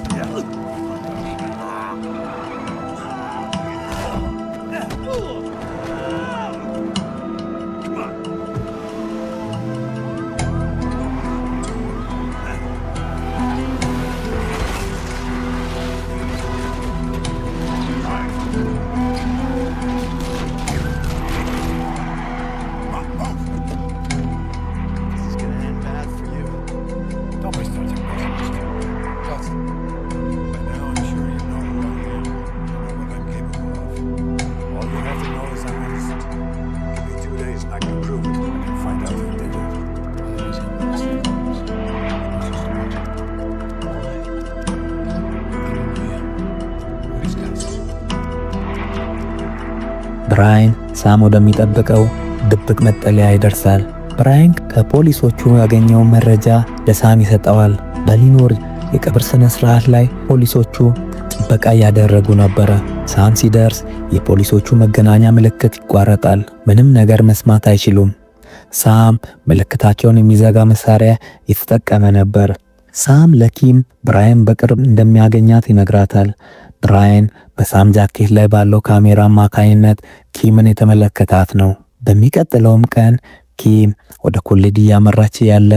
ብራያን ሳም ወደሚጠብቀው ድብቅ መጠለያ ይደርሳል። ብራያን ከፖሊሶቹ ያገኘውን መረጃ ለሳም ይሰጠዋል። በሊኖር የቀብር ስነ ስርዓት ላይ ፖሊሶቹ ጥበቃ እያደረጉ ነበረ። ሳም ሲደርስ የፖሊሶቹ መገናኛ ምልክት ይቋረጣል። ምንም ነገር መስማት አይችሉም። ሳም ምልክታቸውን የሚዘጋ መሳሪያ የተጠቀመ ነበር። ሳም ለኪም ብራያን በቅርብ እንደሚያገኛት ይነግራታል። ብራያን በሳም ጃኬት ላይ ባለው ካሜራ አማካኝነት ኪምን የተመለከታት ነው። በሚቀጥለውም ቀን ኪም ወደ ኮሌጅ እያመራች ያለ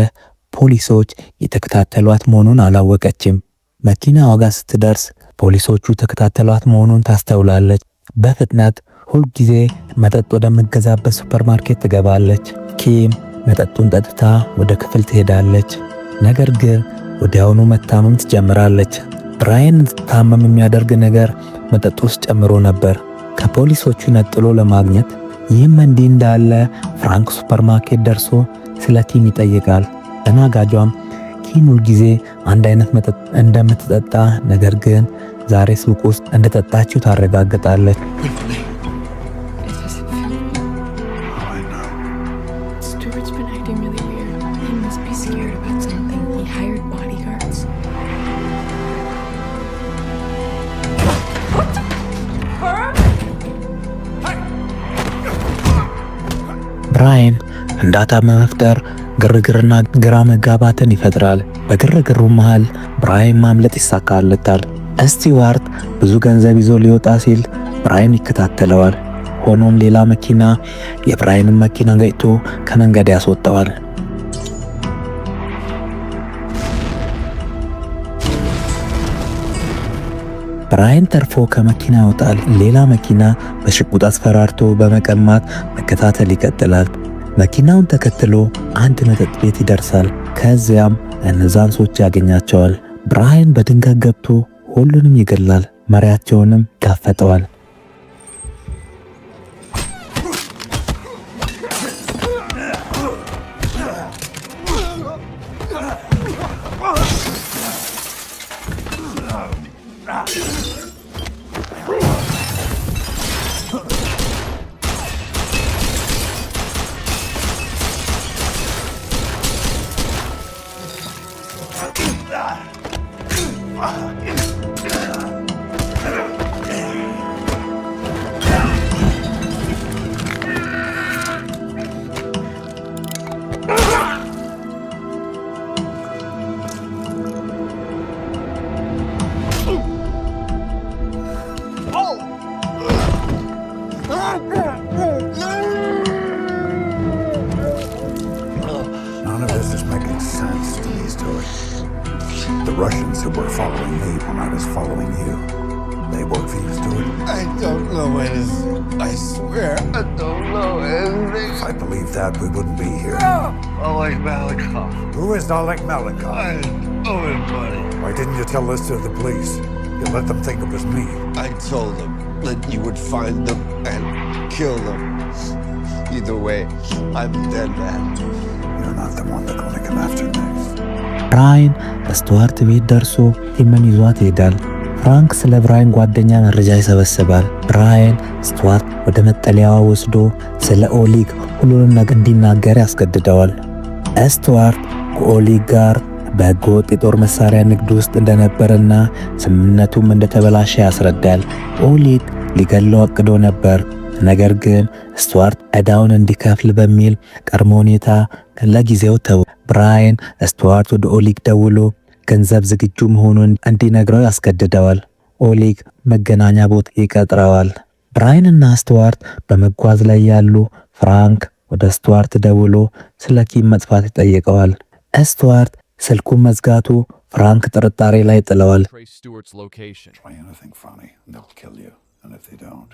ፖሊሶች የተከታተሏት መሆኑን አላወቀችም። መኪናዋ ጋር ስትደርስ ፖሊሶቹ ተከታተሏት መሆኑን ታስተውላለች። በፍጥነት ሁልጊዜ መጠጥ ወደምትገዛበት ሱፐርማርኬት ትገባለች። ኪም መጠጡን ጠጥታ ወደ ክፍል ትሄዳለች። ነገር ግን ወዲያውኑ መታመም ትጀምራለች። ብራያን እንድትታመም የሚያደርግ ነገር መጠጡ ውስጥ ጨምሮ ነበር። ከፖሊሶቹ ነጥሎ ለማግኘት ይህም እንዲህ እንዳለ ፍራንክ ሱፐርማርኬት ደርሶ ስለ ኪም ይጠይቃል። ተናጋጇም ኪም ሁልጊዜ አንድ አይነት መጠጥ እንደምትጠጣ ነገር ግን ዛሬ ሱቅ ውስጥ እንደጠጣችው ታረጋግጣለች። Stuart's been acting really weird. He must be scared about something. He hired bodyguards. What the? ብራያን ፍንዳታ በመፍጠር ግርግርና ግራ መጋባትን ይፈጥራል። በግርግሩ መሃል ብራያን ማምለጥ ይሳካለታል። ስቲዋርት ብዙ ገንዘብ ይዞ ሊወጣ ሲል ብራያን ይከታተለዋል። ሆኖም ሌላ መኪና የብራያንን መኪና ገጭቶ ከመንገድ ያስወጣዋል። ብራያን ተርፎ ከመኪና ይወጣል። ሌላ መኪና በሽጉጥ አስፈራርቶ በመቀማት መከታተል ይቀጥላል። መኪናውን ተከትሎ አንድ መጠጥ ቤት ይደርሳል። ከዚያም እነዛን ሰዎች ያገኛቸዋል። ብራያን በድንገት ገብቶ ሁሉንም ይገላል። መሪያቸውንም ጋፈጠዋል። None of this is making sense to me, Stuart. The Russians who were following me were not as following you. They work for you, Stuart. I don't know anything. I swear, I don't know anything. If I believed that, we wouldn't be here. Oleg Malikov. Who is Oleg Malikov? I owe him money. Why didn't you tell this to the police? You let them think it was me. I told them that you would find them and kill them. Either way, I'm a dead man. You're not the one they're going to come after next. ብራያን በስቱዋርት ቤት ደርሶ ኪምን ይዟት ይሄዳል። ፍራንክ ስለ ብራያን ጓደኛ መረጃ ይሰበስባል። ብራያን ስቱዋርት ወደ መጠለያዋ ወስዶ ስለ ኦሊግ ሁሉንም ነገር እንዲናገር ያስገድደዋል። ስቱዋርት ከኦሊግ ጋር በህገወጥ የጦር መሳሪያ ንግድ ውስጥ እንደነበረና ስምምነቱም እንደተበላሸ ያስረዳል። ኦሊግ ሊገለው አቅዶ ነበር። ነገር ግን ስቱዋርት ዕዳውን እንዲከፍል በሚል ቅድመ ሁኔታ ለጊዜው ተው። ብራያን ስቱዋርት ወደ ኦሊግ ደውሎ ገንዘብ ዝግጁ መሆኑን እንዲነግረው ያስገድደዋል። ኦሊግ መገናኛ ቦታ ይቀጥረዋል። ብራያንና ስቱዋርት በመጓዝ ላይ ያሉ ፍራንክ ወደ ስቱዋርት ደውሎ ስለ ኪም መጥፋት ይጠይቀዋል። ስቱዋርት ስልኩን መዝጋቱ ፍራንክ ጥርጣሬ ላይ ጥለዋል። Trace Stewart's location. Try anything funny, and they'll kill you. And if they don't,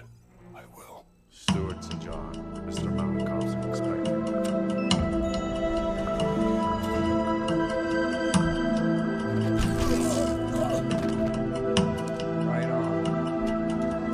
I will. Stewart's and John. Mr. Malikov's expecting. Right on.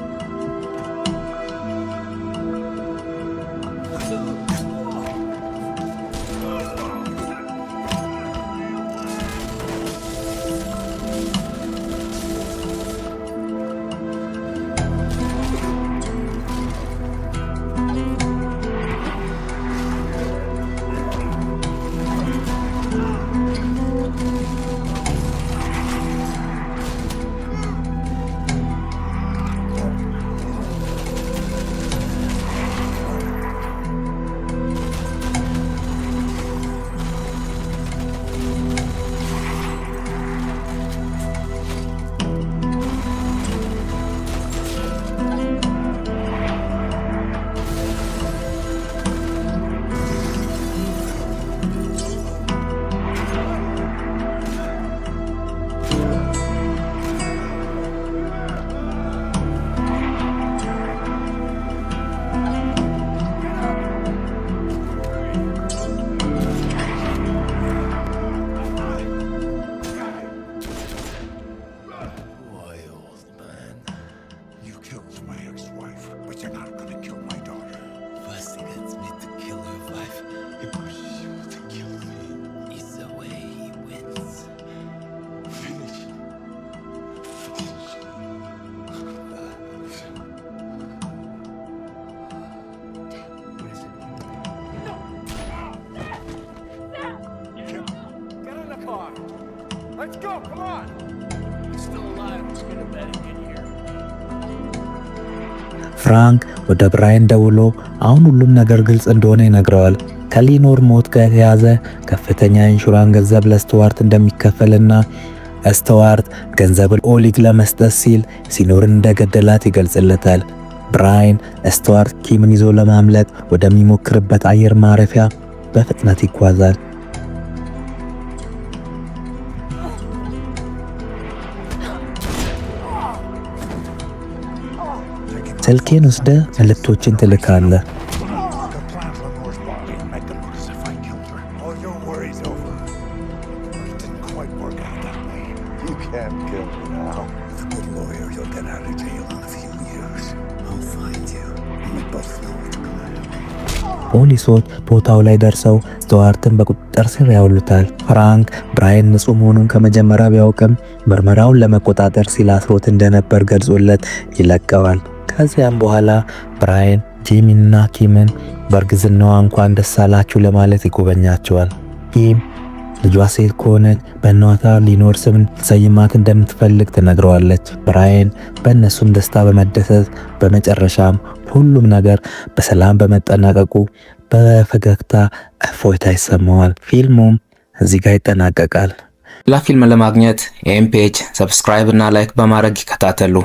Let's go, come on! He's still alive. Let's go to bed and get here. ፍራንክ ወደ ብራይን ደውሎ አሁን ሁሉም ነገር ግልጽ እንደሆነ ይነግረዋል። ከሊኖር ሞት ጋር የተያዘ ከፍተኛ ኢንሹራንስ ገንዘብ ለስቱዋርት እንደሚከፈልና ስቱዋርት ገንዘብን ኦሊግ ለመስጠት ሲል ሲኖርን እንደገደላት ይገልጽለታል። ብራይን ስቱዋርት ኪምን ይዞ ለማምለጥ ወደሚሞክርበት አየር ማረፊያ በፍጥነት ይጓዛል። ስልኬን ወስደ መልእክቶችን ትልካለህ። ፖሊሶች ቦታው ላይ ደርሰው ስቱዋርትን በቁጥጥር ስር ያውሉታል። ፍራንክ ብራይን ንጹህ መሆኑን ከመጀመሪያ ቢያውቅም ምርመራውን ለመቆጣጠር ሲል አስሮት እንደነበር ገልጾለት ይለቀዋል። ከዚያም በኋላ ብራይን ጂሚና ኪምን በእርግዝናዋ እንኳን ደስ አላችሁ ለማለት ይጎበኛቸዋል። ኪም ልጇ ሴት ከሆነች በእናቷ ሊኖር ስም ሰይማት እንደምትፈልግ ትነግረዋለች። ብራይን በእነሱም ደስታ በመደሰት በመጨረሻም ሁሉም ነገር በሰላም በመጠናቀቁ በፈገግታ እፎይታ ይሰማዋል። ፊልሙም እዚህ ጋር ይጠናቀቃል። ሌላ ፊልም ለማግኘት ይህን ፔጅ ሰብስክራይብ እና ላይክ በማድረግ ይከታተሉ።